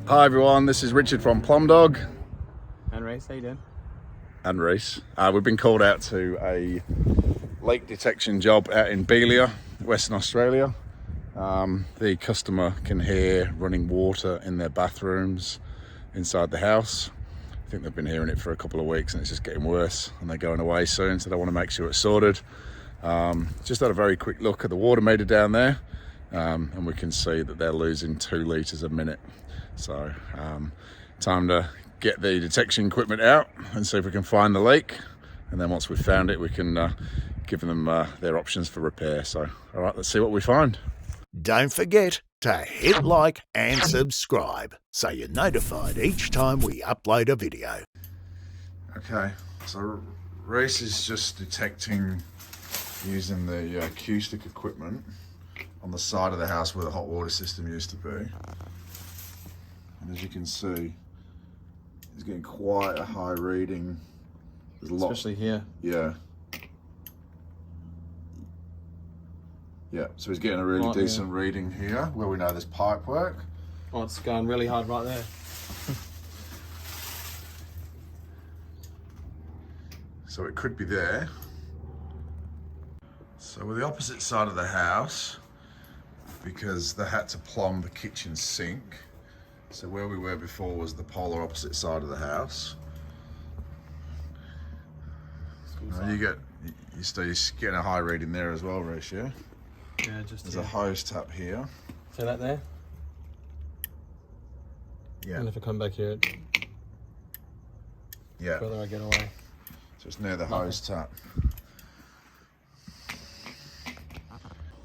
Hi everyone, this is Richard from Plumbdog. And Reece, how you doing? And Reece. We've been called out to a leak detection job out in Belia, Western Australia. The customer can hear running water in their bathrooms inside the house. I think they've been hearing it for a couple of weeks and it's just getting worse, and they're going away soon, so they want to make sure it's sorted. Just had a very quick look at the water meter down there, and we can see that they're losing 2 litres a minute. So time to get the detection equipment out and see if we can find the leak, and then once we've found it we can give them their options for repair. So all right, let's see what we find. Don't forget to hit like and subscribe so you're notified each time we upload a video. Okay, so Reece is just detecting using the acoustic equipment on the side of the house where the hot water system used to be. And as you can see, he's getting quite a high reading. There's a lot, especially here. Yeah. Yeah, so he's getting a really decent reading here where we know there's pipe work. Oh, it's going really hard right there. So it could be there. So we're the opposite side of the house because they had to plumb the kitchen sink. So where we were before was the polar opposite side of the house. You're getting a high reading there as well, Reece, yeah? Yeah, just There's here. a hose tap here. See that there? Yeah. And if I come back here, Yeah. further I get away. So it's near the hose tap.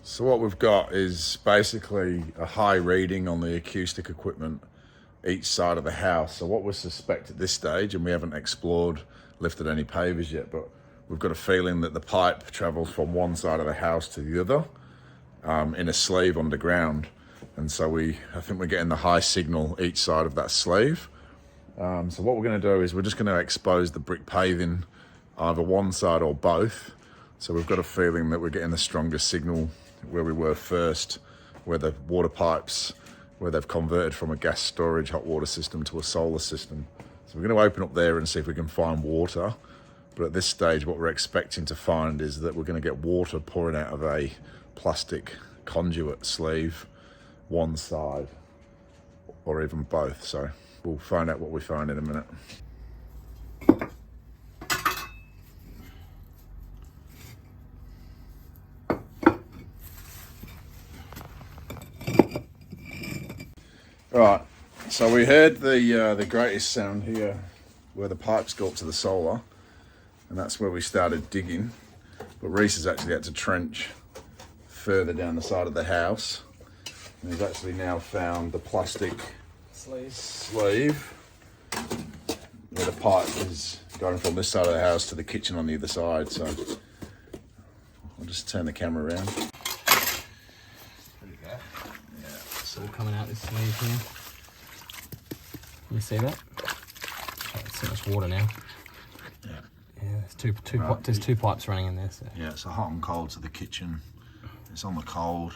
So what we've got is basically a high reading on the acoustic equipment each side of the house. So what we suspect at this stage, and we haven't lifted any pavers yet, but we've got a feeling that the pipe travels from one side of the house to the other in a sleeve underground. And so I think we're getting the high signal each side of that sleeve. So what we're going to do is we're just going to expose the brick paving either one side or both. So we've got a feeling that we're getting the strongest signal where we were first, where the water pipes, where they've converted from a gas storage hot water system to a solar system. So we're going to open up there and see if we can find water. But at this stage, what we're expecting to find is that we're going to get water pouring out of a plastic conduit sleeve, one side, or even both. So we'll find out what we find in a minute. Right, so we heard the greatest sound here where the pipes go up to the solar, and that's where we started digging. But Reece has actually had to trench further down the side of the house, and he's actually now found the plastic sleeve where the pipe is going from this side of the house to the kitchen on the other side. So I'll just turn the camera around. It's all coming out this sleeve here. You see that? Oh, there's so much water now. Yeah. Yeah, there's two pipes running in there. So. Yeah, it's a hot and cold to the kitchen. It's on the cold,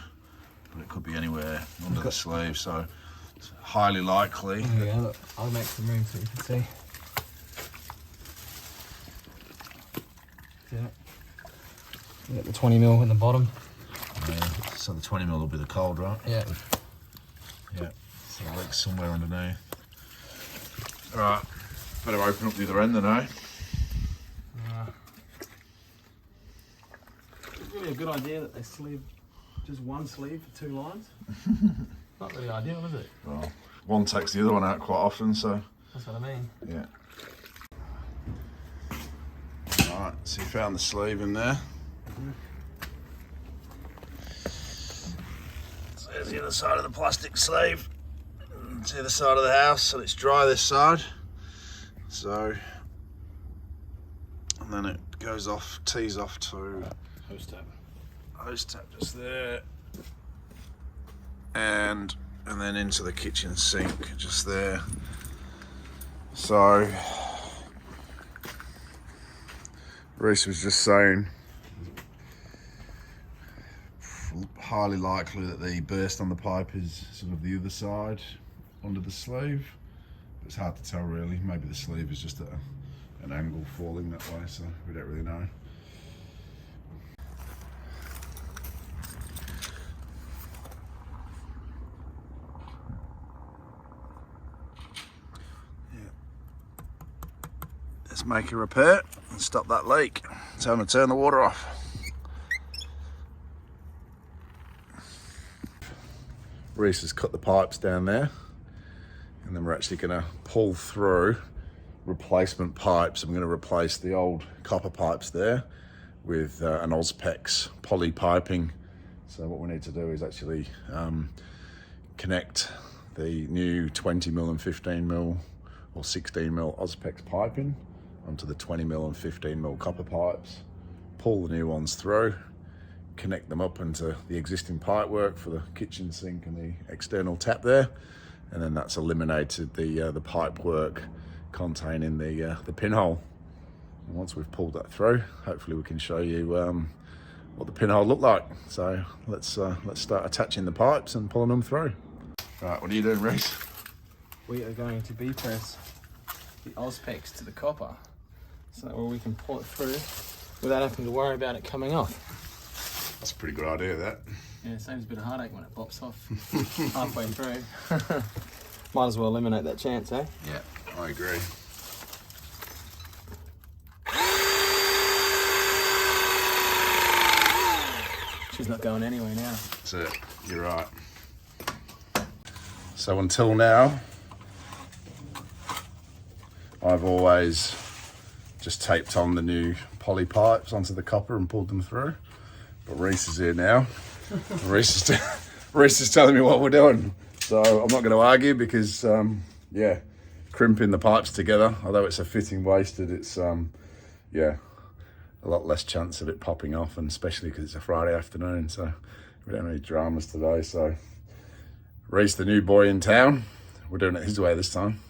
but it could be anywhere under the sleeve, so it's highly likely. Oh, yeah, look, I'll make some room so you can see. See that? You got the 20mm in the bottom. Yeah, so the 20mm will be the cold, right? Yeah. Yeah, so the leak's somewhere underneath. All right, better open up the other end then, eh? It's really a good idea that they sleeve just one sleeve for 2 lines. Not really ideal, is it? Well, one takes the other one out quite often, so. That's what I mean. Yeah. All right, so you found the sleeve in there. So there's the other side of the plastic sleeve. It's the other side of the house, so it's dry this side. So, and then it goes off, tees off to hose tap just there, and then into the kitchen sink just there. So Reece was just saying highly likely that the burst on the pipe is sort of the other side under the sleeve. It's hard to tell really. Maybe the sleeve is just at an angle falling that way, so we don't really know. Let's make a repair and stop that leak. Time to turn the water off. Reece has cut the pipes down there, and then we're actually going to pull through replacement pipes. I'm going to replace the old copper pipes there with an Ozpex poly piping. So what we need to do is actually connect the new 20mm and 15mm or 16mm Ozpex piping onto the 20mm and 15mm copper pipes, pull the new ones through, connect them up into the existing pipe work for the kitchen sink and the external tap there, and then that's eliminated the pipe work containing the pinhole. And once we've pulled that through, hopefully we can show you what the pinhole looked like. So let's start attaching the pipes and pulling them through. Right, what are you doing, Reece? We are going to B-press the Ozpex to the copper, so that way we can pull it through without having to worry about it coming off. That's a pretty good idea, that. Yeah, it saves a bit of heartache when it pops off halfway through. Might as well eliminate that chance, eh? Yeah, I agree. She's not going anywhere now. That's it, you're right. So until now, I've always just taped on the new poly pipes onto the copper and pulled them through. But Reece is here now. Reece is telling me what we're doing. So I'm not going to argue because, yeah, crimping the pipes together, although it's a fitting wasted, it's, yeah, a lot less chance of it popping off, and especially because it's a Friday afternoon, so we don't have any dramas today. So Reece, the new boy in town, we're doing it his way this time.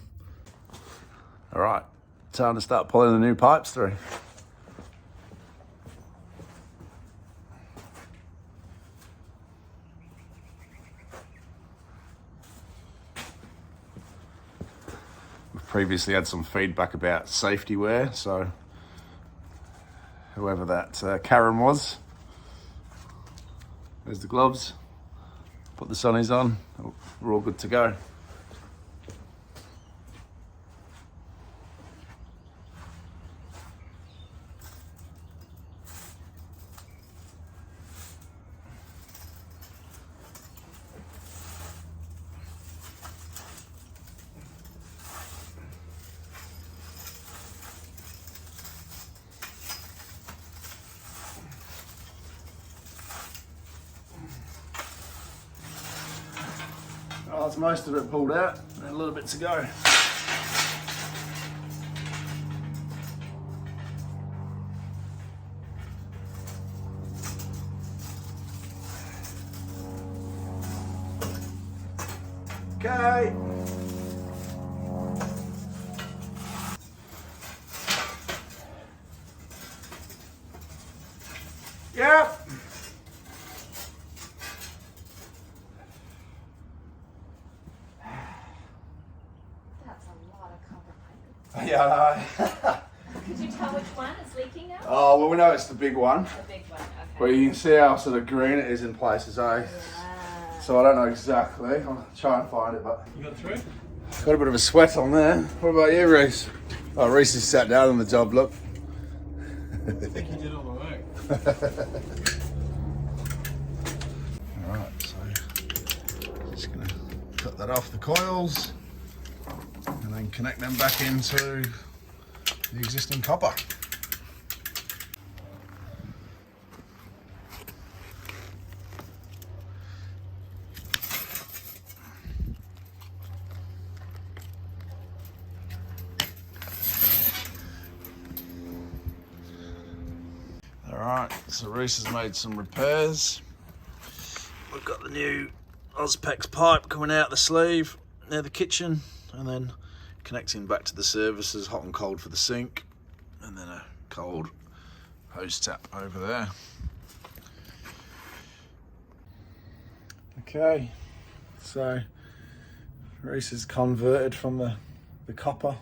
All right, time to start pulling the new pipes through. Previously had some feedback about safety wear, so whoever that Karen was, there's the gloves, put the sunnies on, we're all good to go. Oh, that's most of it pulled out, and a little bit to go. Okay. Yep. Yeah. Could you tell which one is leaking now? Oh, well, we know it's the big one. The big one, okay. But you can see how sort of green it is in places, eh? Yeah. So I don't know exactly. I'll try and find it, but You got through? got a bit of a sweat on there. What about you, Reece? Oh, Reece has sat down on the job, look. I think you did all the work. Alright, so just gonna cut that off the coils and then connect them back into the existing copper. Alright, so Reece has made some repairs. We've got the new Ozpex pipe coming out the sleeve near the kitchen, and then connecting back to the services, hot and cold for the sink, and then a cold hose tap over there. Okay, so Reece is converted from the copper.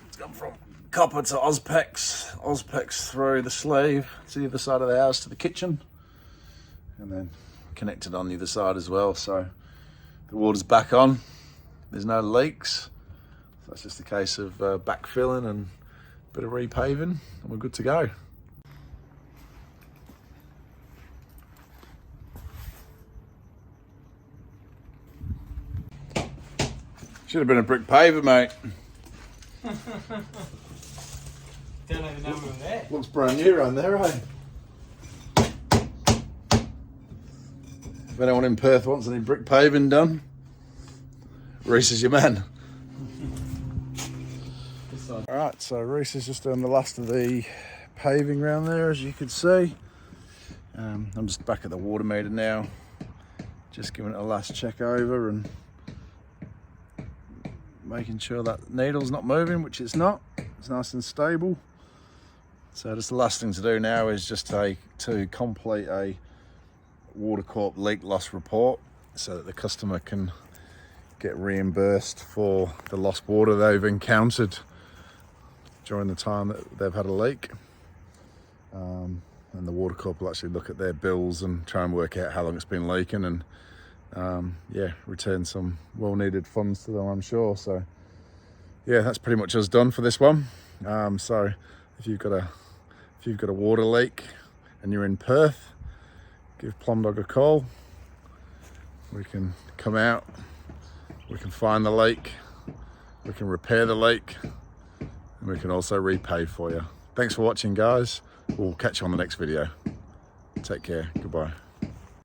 It's gone from copper to Ozpex through the sleeve to the other side of the house to the kitchen, and then connected on the other side as well. So the water's back on, there's no leaks. So it's just a case of backfilling and a bit of repaving, and we're good to go. Should have been a brick paver, mate. Don't even know we were there. Looks brand new around there, eh? If anyone in Perth wants any brick paving done, Reece is your man. Alright, so Reece is just doing the last of the paving around there, as you can see. I'm just back at the water meter now, just giving it a last check over and making sure that needle's not moving, which it's not. It's nice and stable. So just the last thing to do now is just to complete a Water Corp leak loss report so that the customer can get reimbursed for the lost water they've encountered during the time that they've had a leak. And the Water Corp will actually look at their bills and try and work out how long it's been leaking, and yeah, return some well-needed funds to them, I'm sure. So yeah, that's pretty much us done for this one. So if you've got a water leak and you're in Perth, give Plumbdog a call. We can come out, we can find the leak, we can repair the leak, and we can also repay for you. Thanks for watching, guys. We'll catch you on the next video. Take care. Goodbye.